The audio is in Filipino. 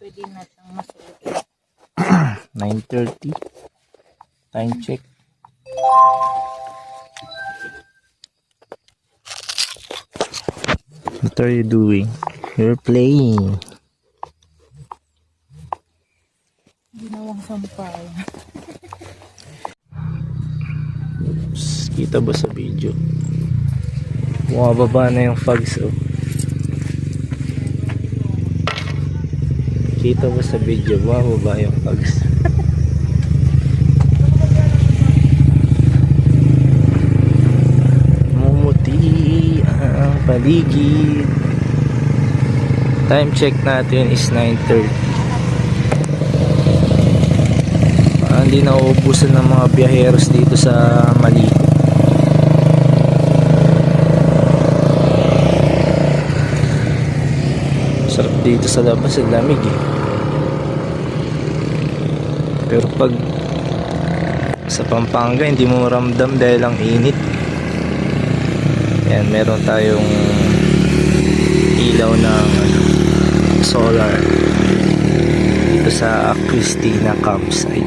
pwede na siyang masulit. 9:30. Time check. What are you doing? You're playing. Ginawang sampay. Kita ba sa video? Bumababa na yung fogs, oh. Kita ba sa video? Bumababa yung fogs. Mumuti ang paligid. Time check natin is 9:30. Hindi na uubusan ng mga biyaheros dito sa Maliko. Sarap dito sa labas, ang lamig eh. Pero pag sa Pampanga hindi mo ramdam dahil ang init. Ayan, meron tayong ilaw ng solar dito sa Christina campsite.